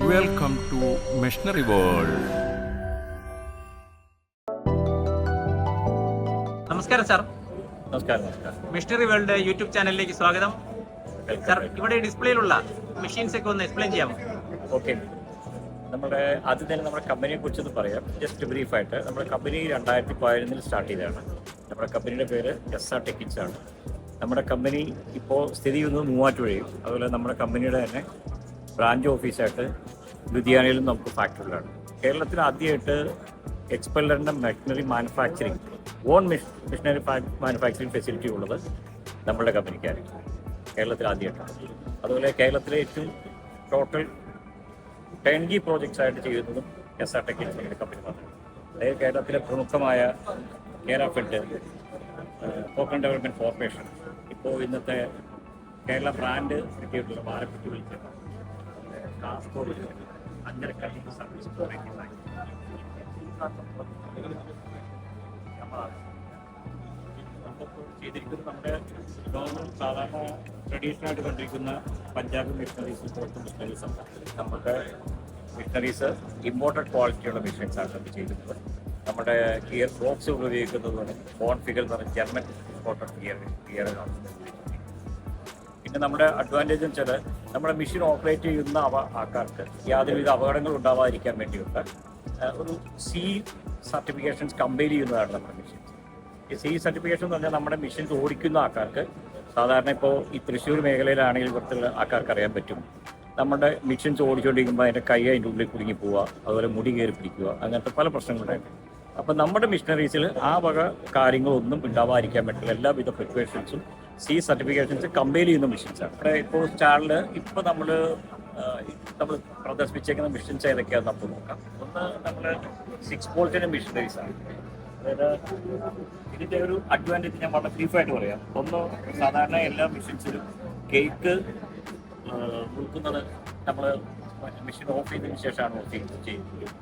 Welcome to Machinery World. നമസ്കാരം sir. നമസ്കാരം. Machinery world YouTube ചാനലിലേക്ക് സ്വാഗതം. സാർ, ഇവിടെ ഡിസ്പ്ലേയിലുള്ള മെഷീൻസ് ഒക്കെ ഒന്ന് എക്സ്പ്ലെയിൻ ചെയ്യാമോ? ഓക്കെ, ആദ്യം തന്നെ നമ്മുടെ കമ്പനിയെ കുറിച്ചൊന്ന് പറയാം. ജസ്റ്റ് ബ്രീഫായിട്ട്, നമ്മുടെ കമ്പനി 2011 സ്റ്റാർട്ട് ചെയ്തതാണ്. നമ്മുടെ കമ്പനിയുടെ പേര് SR Technics ആണ്. നമ്മുടെ കമ്പനി ഇപ്പോൾ സ്ഥിതി ചെയ്യുന്നത് മൂവാറ്റുപുഴയും, അതുപോലെ നമ്മുടെ കമ്പനിയുടെ തന്നെ ബ്രാഞ്ച് ഓഫീസായിട്ട് ലുധിയാനയിലും നമുക്ക് ഫാക്ടറികളാണ്. കേരളത്തിൽ ആദ്യമായിട്ട് എക്സ്പെല്ലറിൻ്റെ machinery manufacturing machinery manufacturing facility ഉള്ളത് നമ്മുടെ കമ്പനിക്കാണ്. കേരളത്തിൽ ആദ്യമായിട്ടാണ്. അതുപോലെ കേരളത്തിലെ ഏറ്റവും ടോട്ടൽ ടേൺകി പ്രോജക്ട്സ് ആയിട്ട് ചെയ്യുന്നതും SR Technics കമ്പനി മാത്രമാണ്. അതായത് കേരളത്തിലെ പ്രമുഖമായ കേരഫെഡ്, കോക്കൺ ഡെവലപ്മെൻറ്റ് കോർപ്പറേഷൻ, ഇപ്പോൾ ഇന്നത്തെ കേരള ബ്രാൻഡ് കിട്ടിയിട്ടുള്ള വാരപ്പെട്ടി വിളിച്ചത് കാസ്കോഡ്, അഞ്ചരക്കണ്ടി സർവീസ് ചെയ്തിരിക്കുന്നത് നമ്മുടെ ഗവൺമെൻറ് സാധാരണ ട്രഡീഷണൽ ആയിട്ട് കണ്ടിരിക്കുന്ന പഞ്ചാബ് മിഷണറീസ്, പുറത്ത് മിഷണറീസ് അല്ല. നമ്മുടെ മിഷണറീസ് ഇമ്പോർട്ടഡ് ക്വാളിറ്റിയുള്ള മെഷീൻസാണ് നമ്മൾ ചെയ്യുന്നത്. നമ്മുടെ ഗിയർ ബോക്സ് ഉപയോഗിക്കുന്നത് ഫോൺ ഫിഗർ എന്ന് പറഞ്ഞാൽ ജർമ്മൻ ഇമ്പോർട്ടഡ് ഗിയറാണ്. പിന്നെ നമ്മുടെ അഡ്വാൻറ്റേജ് എന്ന് വെച്ചാൽ നമ്മുടെ മെഷീൻ ഓപ്പറേറ്റ് ചെയ്യുന്ന ആൾക്കാർക്ക് യാതൊരുവിധ അപകടങ്ങൾ ഉണ്ടാവാതിരിക്കാൻ വേണ്ടിയുള്ള ഒരു C സർട്ടിഫിക്കേഷൻസ് കമ്പയർ ചെയ്യുന്നതാണ് നമ്മുടെ മെഷീൻസ്. ഈ C സർട്ടിഫിക്കേഷൻ എന്ന് പറഞ്ഞാൽ നമ്മുടെ മെഷീൻസ് ഓടിക്കുന്ന ആൾക്കാർക്ക്, സാധാരണ ഇപ്പോൾ ഈ തൃശ്ശൂർ മേഖലയിലാണെങ്കിൽ ഇവിടുത്തെ ആൾക്കാർക്ക് അറിയാൻ പറ്റും, നമ്മുടെ മെഷീൻസ് ഓടിച്ചുകൊണ്ടിരിക്കുമ്പോൾ അതിൻ്റെ കൈ അതിൻ്റെ ഉള്ളിൽ കുടുങ്ങി പോവുക, അതുപോലെ മുടി കയറി പിടിക്കുക, അങ്ങനത്തെ പല പ്രശ്നങ്ങളുണ്ടായിട്ട്. അപ്പം നമ്മുടെ മെഷീനറീസിൽ ആ വക കാര്യങ്ങളൊന്നും ഉണ്ടാവാതിരിക്കാൻ പറ്റില്ല എല്ലാവിധ പ്രിപ്പറേഷൻസും C സർട്ടിഫിക്കേഷൻസ് കമ്പയർ ചെയ്യുന്ന മെഷീൻസാണ്. അവിടെ ഇപ്പോൾ സ്റ്റാളിൽ ഇപ്പോൾ നമ്മൾ പ്രദർശിപ്പിച്ചേക്കുന്ന മെഷീൻസ് ഏതൊക്കെയാണെന്ന് നമുക്ക് നോക്കാം. ഒന്ന് നമ്മൾ 6 വോൾട്ടിൻ്റെ മെഷീനറീസാണ്. അതായത് ഇതിൻ്റെ ഒരു അഡ്വാൻറ്റേജ് ഞാൻ വളരെ ബ്രീഫായിട്ട് പറയാം. ഒന്ന്, സാധാരണ എല്ലാ മെഷീൻസിലും കേക്ക് മുറുക്കുന്നത് നമ്മൾ മെഷീൻ ഓഫ് ചെയ്തതിന് ശേഷമാണ് ഓഫ് ചെയ്യുന്നത്.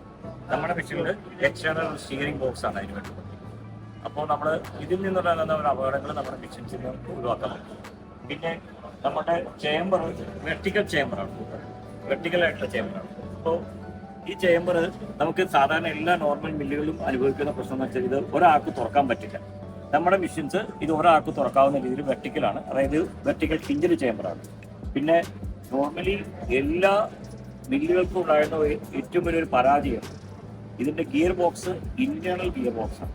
നമ്മുടെ മെഷീനിൽ എക്സ്റ്റേണൽ സ്റ്റിയറിംഗ് ബോക്സ് ആണ് അതിന് വേണ്ടി. അപ്പോൾ നമ്മൾ ഇതിൽ നിന്നുണ്ടാകുന്ന ഒരു അപകടങ്ങൾ നമ്മുടെ മെഷീൻസിൽ നിന്ന് ഒഴിവാക്കാൻ പറ്റും. പിന്നെ നമ്മുടെ ചേമ്പർ വെർട്ടിക്കൽ ചേമ്പറാണ്, വെർട്ടിക്കലായിട്ടുള്ള ചേമ്പറാണ്. അപ്പോൾ ഈ ചേമ്പർ നമുക്ക് സാധാരണ എല്ലാ നോർമൽ മില്ലുകളിലും അനുഭവിക്കുന്ന പ്രശ്നം എന്ന് വെച്ചാൽ ഇത് ഒരാൾക്ക് തുറക്കാൻ പറ്റില്ല. നമ്മുടെ മെഷീൻസ് ഇത് ഒരാൾക്ക് തുറക്കാവുന്ന രീതിയിൽ വെർട്ടിക്കലാണ്, അതായത് വെർട്ടിക്കൽ ഹിഞ്ചഡ് ചേമ്പറാണ്. പിന്നെ നോർമലി എല്ലാ മില്ലുകൾക്കും ഉണ്ടായിരുന്ന ഏറ്റവും വലിയൊരു പരാജയം ഇതിൻ്റെ ഗിയർ ബോക്സ് ഇന്റേണൽ ഗിയർ ബോക്സാണ്.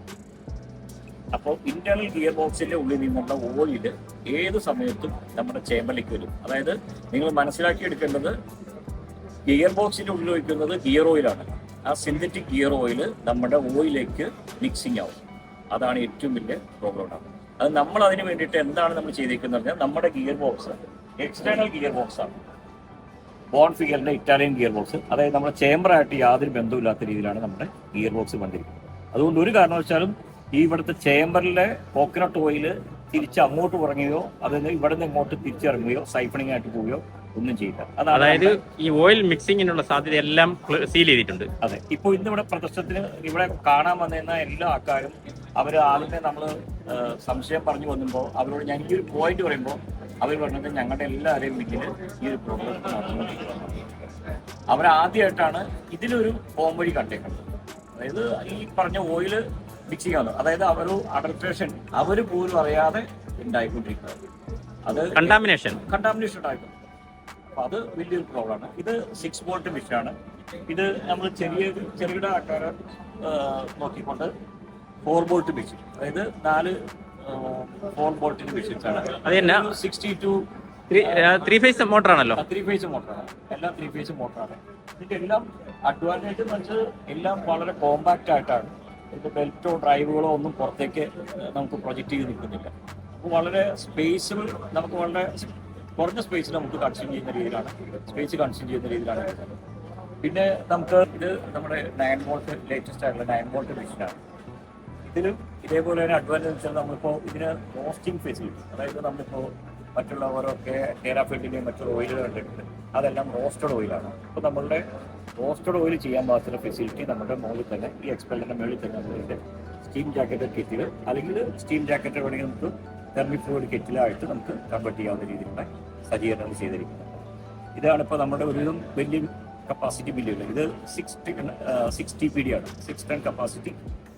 അപ്പോൾ ഇന്റേണൽ ഗിയർ ബോക്സിൻ്റെ ഉള്ളിൽ നിന്നുള്ള ഓയിൽ ഏത് സമയത്തും നമ്മുടെ ചേമ്പറിലേക്ക് വരും. അതായത് നിങ്ങൾ മനസ്സിലാക്കിയെടുക്കേണ്ടത്, ഗിയർ ബോക്സിൻ്റെ ഉള്ളിൽ വയ്ക്കുന്നത് ഗിയർ ഓയിലാണ്. ആ സിന്തറ്റിക് ഗിയർ ഓയിൽ നമ്മുടെ ഓയിലേക്ക് മിക്സിങ് ആവും. അതാണ് ഏറ്റവും വലിയ പ്രോബ്ലം ഉണ്ടാകുന്നത്. അത് നമ്മൾ അതിന് വേണ്ടിയിട്ട് എന്താണ് നമ്മൾ ചെയ്തിരിക്കുന്നത് പറഞ്ഞാൽ, നമ്മുടെ ഗിയർ ബോക്സ് എക്സ്റ്റേണൽ ഗിയർ ബോക്സാണ്, ബോൺ ഫിഗറിൻ്റെ ഇറ്റാലിയൻ ഗിയർ ബോക്സ്. അതായത് നമ്മുടെ ചേമ്പറായിട്ട് യാതൊരു ബന്ധമില്ലാത്ത രീതിയിലാണ് നമ്മുടെ ഗിയർ ബോക്സ് വന്നിരിക്കുന്നത്. അതുകൊണ്ട് ഒരു കാരണവശാലും ഈ ഇവിടുത്തെ ചേമ്പറിലെ കോക്കനട്ട് ഓയിൽ തിരിച്ച് അങ്ങോട്ട് ഇറങ്ങുകയോ അതിന് ഇവിടെ നിന്ന് ഇങ്ങോട്ട് തിരിച്ചിറങ്ങുകയോ സൈഫണിങ് ആയിട്ട് പോവുകയോ ഒന്നും ചെയ്യില്ല. അതായത് ഈ ഓയിൽ മിക്സിങ്ങിനുള്ള സാധ്യത എല്ലാം സീൽ ചെയ്തിട്ടുണ്ട്. അതെ. ഇപ്പോൾ ഇന്നിവിടെ പ്രദർശനത്തിന് ഇവിടെ കാണാൻ വന്നിരുന്ന എല്ലാ ആൾക്കാരും അവർ ആദ്യമേ നമ്മൾ സംശയം പറഞ്ഞു വന്നുമ്പോൾ അവരോട് ഞാൻ ഈ ഒരു പോയിന്റ് പറയുമ്പോൾ അവർ പറഞ്ഞത് ഞങ്ങളുടെ എല്ലാവരെയും വീട്ടിൽ ഈ ഒരു പ്രോബ്ലം നടന്നുകൊണ്ടിരിക്കുന്നത്. അവരാദ്യമായിട്ടാണ് ഇതിലൊരു പോംവഴി കണ്ടേക്കുന്നത്. അതായത് ഈ പറഞ്ഞ ഓയിൽ മിക്സ് ചെയ്യാവുന്നത്, അതായത് ഒരു അഡൾട്രേഷൻ അവർ പോലും അറിയാതെ ഉണ്ടായിക്കൊണ്ടിരിക്കുന്നത്, അത് കണ്ടാമിനേഷൻ ഉണ്ടായിട്ടുണ്ട്. അപ്പം അത് വലിയൊരു പ്രോബ്ലമാണ്. ഇത് 6 വോൾട്ട് മെഷീനാണ്. ഇത് നമ്മൾ ചെറുകിട ആൾക്കാർ നോക്കിക്കൊണ്ട് 4 വോൾട്ട് മെഷീൻ, അതായത് 4 വോൾട്ടിന്റെ മെഷീൻസാണ്. അത് 62 3 ഫേസ് മോട്ടറാണല്ലോ. 3 ഫേസ് മോട്ടറാണ്, എല്ലാം 3 ഫേസ് മോട്ടറാണ്. ഇതിന്റെ എല്ലാം അഡ്വാൻറ്റേജ് എന്ന് വെച്ചാൽ എല്ലാം വളരെ കോമ്പാക്റ്റ് ആയിട്ടാണ്. ഇതിന്റെ ബെൽറ്റോ ഡ്രൈവുകളോ ഒന്നും പുറത്തേക്ക് നമുക്ക് പ്രൊജക്റ്റ് ചെയ്ത് നിൽക്കുന്നില്ല. അപ്പോൾ വളരെ സ്പേസ്, നമുക്ക് വളരെ കുറഞ്ഞ സ്പേസിൽ നമുക്ക് കൺസ്യൂം ചെയ്യുന്ന രീതിയിലാണ്, പിന്നെ നമുക്ക് ഇത് നമ്മുടെ 9 വോൾട്ട് ലേറ്റസ്റ്റ് ആയിട്ടുള്ള 9 വോൾട്ട് മെഷീനാണ്. ഇതിലും ഇതേപോലെ തന്നെ അഡ്വാൻറ്റേജ് വെച്ചാൽ നമ്മളിപ്പോൾ ഇതിന് റോസ്റ്റിംഗ് ഫെസിലിറ്റി, അതായത് നമ്മളിപ്പോൾ മറ്റുള്ള ഓരോ കേരാഫെഡിൻ്റെയും മറ്റുള്ള ഓയിലുകൾ കണ്ടിട്ടുണ്ട്, അതെല്ലാം റോസ്റ്റഡ് ഓയിലാണ്. അപ്പോൾ നമ്മളുടെ റോസ്റ്റഡ് ഓയിൽ ചെയ്യാൻ പാകത്തിലുള്ള ഫെസിലിറ്റി നമ്മുടെ മുകളിൽ തന്നെ, ഈ എക്സ്പെല്ലറിൻ്റെ മുകളിൽ തന്നെ നമ്മളിതിൻ്റെ സ്റ്റീം ജാക്കറ്റ് കിറ്റിൽ, അല്ലെങ്കിൽ സ്റ്റീം ജാക്കറ്റ് വേണമെങ്കിൽ നമുക്ക് തെർമിഫ്ലൂയിഡ് കെറ്റിലായിട്ട് നമുക്ക് കൺവേർട്ട് ചെയ്യാവുന്ന രീതിയിലുള്ള സജ്ജീകരണങ്ങൾ ചെയ്തിരിക്കുന്നത്. ഇതാണ് ഇപ്പോൾ നമ്മുടെ ഒരുവിധം വലിയ കപ്പാസിറ്റി ബില്ലുകൾ. ഇത് 6 TPD ആണ്. 6 ടൺ കപ്പാസിറ്റി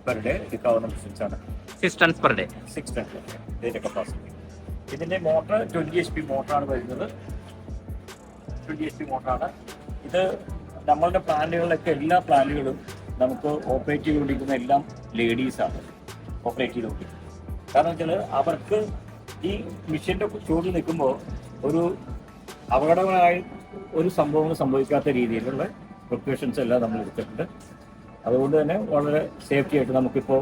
പെർ ഡേ എടുക്കാവുന്ന മെഷീൻസ് ആണ്. 6 tons per day. 6 ടൺ ഇതിന്റെ കപ്പാസിറ്റി. ഇതിന്റെ മോട്ടർ 20 HP മോട്ടറാണ് വരുന്നത്. 20 HP മോട്ടറാണ് ഇത്. നമ്മളുടെ പ്ലാന്റുകളിലൊക്കെ എല്ലാ പ്ലാന്റുകളും നമുക്ക് ഓപ്പറേറ്റ് ചെയ്തുകൊണ്ടിരിക്കുന്ന എല്ലാം ലേഡീസാണ് ഓപ്പറേറ്റ് ചെയ്തുകൊണ്ടിരിക്കുന്നത്. കാരണം വെച്ചാൽ അവർക്ക് ഈ മെഷീൻ്റെ ചൂടിൽ നിൽക്കുമ്പോൾ ഒരു അപകടകരമായ ഒരു സംഭവങ്ങൾ സംഭവിക്കാത്ത രീതിയിലുള്ള പ്രിപ്പറേഷൻസ് എല്ലാം നമ്മൾ എടുത്തിട്ടുണ്ട്. അതുകൊണ്ട് തന്നെ വളരെ സേഫ്റ്റി ആയിട്ട് നമുക്കിപ്പോൾ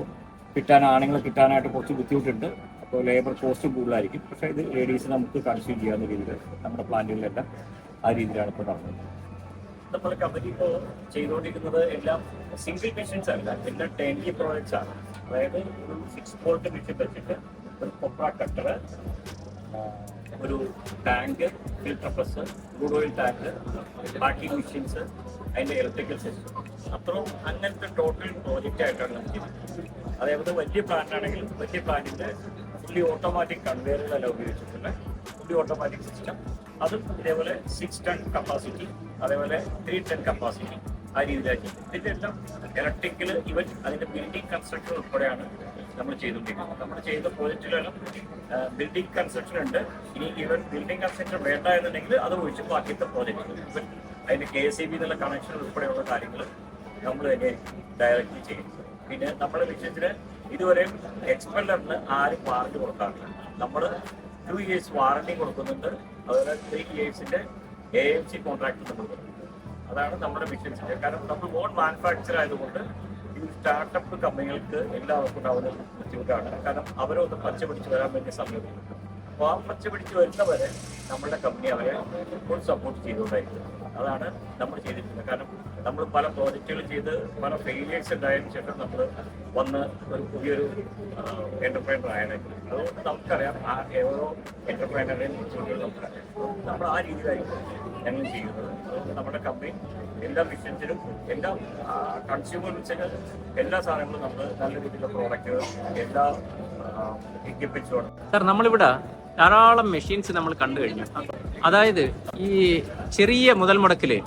ആണുങ്ങളെ കിട്ടാനായിട്ട് കുറച്ച് ബുദ്ധിമുട്ടുണ്ട്. അപ്പോൾ ലേബർ കോസ്റ്റ് കൂടുതലായിരിക്കും. പക്ഷേ ഇത് ലേഡീസ് നമുക്ക് കൺസ്യൂം ചെയ്യാവുന്ന രീതിയിൽ നമ്മുടെ പ്ലാന്റുകളിലെല്ലാം ആ രീതിയിലാണ് ഇപ്പോൾ നടക്കുന്നത്. നമ്മുടെ കമ്പനി ഇപ്പോൾ ചെയ്തുകൊണ്ടിരിക്കുന്നത് എല്ലാം സിംഗിൾ മെഷീൻസ് അല്ല, എല്ലാം ടേൺകി പ്രോഡക്ട്സ് ആണ്. അതായത് ഒരു 6 volt മെഷീൻ വെച്ചിട്ട് ഒരു കൊപ്ര കട്ടർ, ഒരു tank, filter press, crude oil tank, packing machines, അതിൻ്റെ ഇലക്ട്രിക്കൽ സിസ്റ്റം, അത്രയും അങ്ങനത്തെ ടോട്ടൽ പ്രോജക്റ്റ് ആയിട്ടാണ് നമുക്ക് ചെയ്യുന്നത്. അതേപോലെ വലിയ പ്ലാന്റ് ആണെങ്കിലും വലിയ പ്ലാന്റിൻ്റെ ഫുള്ളി ഓട്ടോമാറ്റിക് കൺവെയറുകളെല്ലാം ഉപയോഗിച്ചിട്ടുള്ള ഫുള്ളി ഓട്ടോമാറ്റിക് സിസ്റ്റം, അതും ഇതേപോലെ 6 ടൺ കപ്പാസിറ്റി, അതേപോലെ 3 ടൺ കപ്പാസിറ്റി, ആ രീതിയിലാക്കി. ഇതിൻ്റെ എല്ലാം ഇലക്ട്രിക്കൽ ഇവൻ അതിൻ്റെ ബിൽഡിംഗ് കൺസ്ട്രക്ഷൻ ഉൾപ്പെടെയാണ് നമ്മൾ ചെയ്തുകൊണ്ടിരിക്കുന്നത്. നമ്മൾ ചെയ്യുന്ന പ്രോജക്റ്റുകളെല്ലാം ബിൽഡിംഗ് കൺസ്ട്രക്ഷൻ ഉണ്ട്. ഇനി ഇവൻ ബിൽഡിംഗ് കൺസ്ട്രക്ഷൻ വേണ്ട എന്നുണ്ടെങ്കിൽ അത് ഒഴിച്ച് ബാക്കിയത്തെ പ്രോജക്റ്റുകൾ ഇവൻ അതിൻ്റെ KSEB എന്നുള്ള കണക്ഷൻ ഉൾപ്പെടെയുള്ള കാര്യങ്ങൾ നമ്മൾ തന്നെ ഡയറക്റ്റ്ലി ചെയ്യും. പിന്നെ നമ്മുടെ വിഷയത്തിന് ഇതുവരെ എക്സ്പെല്ലറിന് ആരും വാറണ്ടി കൊടുക്കാറില്ല. നമ്മൾ 2 years വാറണ്ടി കൊടുക്കുന്നുണ്ട്. അതുപോലെ 3 yearsന്റെ AMC കോൺട്രാക്ട് നമ്മൾ കൊടുക്കും. അതാണ് നമ്മുടെ ബിസിനസിന്റെ. കാരണം നമ്മൾ ഓൺ മാനുഫാക്ചർ ആയതുകൊണ്ട് ഈ സ്റ്റാർട്ടപ്പ് കമ്പനികൾക്ക് എല്ലാവർക്കും ഉണ്ടാവുന്ന ബുദ്ധിമുട്ടാണ്. കാരണം അവരൊന്ന് പച്ച പിടിച്ച് വരാൻ വേണ്ടി സമയമില്ല. അപ്പോൾ ആ പച്ച പിടിച്ച് വരുന്നവരെ നമ്മളുടെ കമ്പനി അവരെ ഫുൾ സപ്പോർട്ട് ചെയ്തുകൊണ്ടായിരിക്കും. അതാണ് നമ്മൾ ചെയ്തിട്ടുള്ളത്. കാരണം നമ്മൾ പല പ്രോജക്റ്റുകൾ ചെയ്ത് പല ഫെയിലിയേഴ്സ് ഉണ്ടായതിനു ശേഷം നമ്മൾ വന്ന് ഒരു പുതിയൊരു എന്റർപ്രൈനർ ആയിരുന്നു. അതുകൊണ്ട് നമുക്കറിയാം ആ ഓരോ എന്റർപ്രൈനറിനെയും കുറിച്ചുകൊണ്ട് നമുക്കറിയാം. നമ്മൾ ആ രീതിയിലായിരിക്കും ഞങ്ങൾ ചെയ്യുന്നത്. അതുകൊണ്ട് നമ്മുടെ കമ്പനി എല്ലാ ബിസിനസ്സിലും എല്ലാ കൺസ്യൂമേഴ്സിന് എല്ലാ സാധനങ്ങളും നമ്മൾ നല്ല രീതിയിലുള്ള പ്രോഡക്റ്റുകൾ എല്ലാ എക്യുപ്മെന്റ്സുമാണ്. സാർ, നമ്മളിവിടെ ധാരാളം മെഷീൻസ് നമ്മൾ കണ്ടു കഴിഞ്ഞു. അതായത് ഈ ചെറിയ മുതൽ മുടക്കില്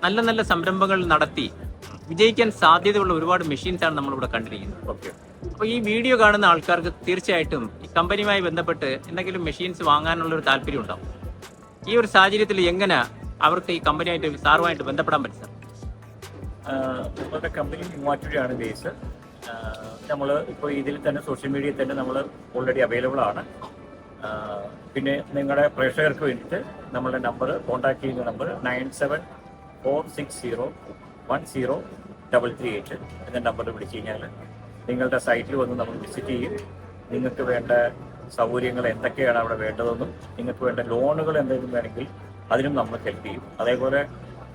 നല്ല നല്ല സംരംഭങ്ങൾ നടത്തി വിജയിക്കാൻ സാധ്യതയുള്ള ഒരുപാട് മെഷീൻസ് ആണ് നമ്മളിവിടെ കണ്ടിരിക്കുന്നത്. ഓക്കെ. അപ്പോൾ ഈ വീഡിയോ കാണുന്ന ആൾക്കാർക്ക് തീർച്ചയായിട്ടും ഈ കമ്പനിയുമായി ബന്ധപ്പെട്ട് എന്തെങ്കിലും മെഷീൻസ് വാങ്ങാനുള്ള ഒരു താല്പര്യം ഉണ്ടാവും. ഈ ഒരു സാഹചര്യത്തിൽ എങ്ങനെ അവർക്ക് ഈ കമ്പനിയായിട്ട് സാറുമായിട്ട് ബന്ധപ്പെടാൻ പറ്റും? നമ്മളുടെ കമ്പനി മൂവാറ്റുപുഴയാണ് ബേസ്. നമ്മൾ ഇപ്പോൾ ഇതിൽ തന്നെ സോഷ്യൽ മീഡിയയിൽ തന്നെ നമ്മൾ ഓൾറെഡി അവൈലബിൾ ആണ്. പിന്നെ നിങ്ങളുടെ പ്രേക്ഷകർക്ക് വേണ്ടിയിട്ട് നമ്മളുടെ നമ്പർ, കോൺടാക്ട് ചെയ്യുന്ന നമ്പർ 9746010338 എന്ന നമ്പറിൽ വിളിച്ചു കഴിഞ്ഞാൽ നിങ്ങളുടെ സൈറ്റിൽ വന്ന് നമ്മൾ വിസിറ്റ് ചെയ്യും. നിങ്ങൾക്ക് വേണ്ട സൗകര്യങ്ങൾ എന്തൊക്കെയാണ് അവിടെ വേണ്ടതെന്നും നിങ്ങൾക്ക് വേണ്ട ലോണുകൾ എന്തെങ്കിലും വേണമെങ്കിൽ അതിനും നമ്മൾ ഹെൽപ്പ് ചെയ്യും. അതേപോലെ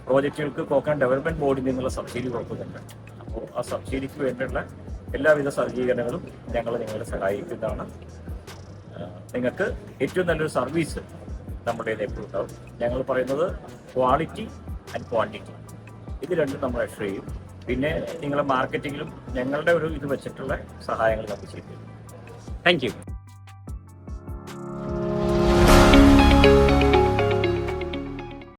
പ്രോജക്റ്റുകൾക്ക് കോക്കനട്ട് ഡെവലപ്മെന്റ് ബോർഡിൽ നിന്നുള്ള സബ്സിഡി കൊടുക്കുന്നുണ്ട്. അപ്പോൾ ആ സബ്സിഡിക്ക് വേണ്ടിയുള്ള എല്ലാവിധ സജ്ജീകരണങ്ങളും ഞങ്ങൾ നിങ്ങളെ സഹായിക്കുന്നതാണ്. നിങ്ങൾക്ക് ഏറ്റവും നല്ലൊരു സർവീസ് നമ്മുടെ എപ്പോഴും ഉണ്ടാവും. ഞങ്ങൾ പറയുന്നത് ക്വാളിറ്റി ആൻഡ് ക്വാണ്ടിറ്റി, ഇത് രണ്ടും നമ്മൾ അഷ്വർ ചെയ്യും. പിന്നെ നിങ്ങളുടെ മാർക്കറ്റിങ്ങിലും ഞങ്ങളുടെ ഒരു ഇത് വെച്ചിട്ടുള്ള സഹായങ്ങൾ നമുക്ക് ചെയ്യും. Thank you.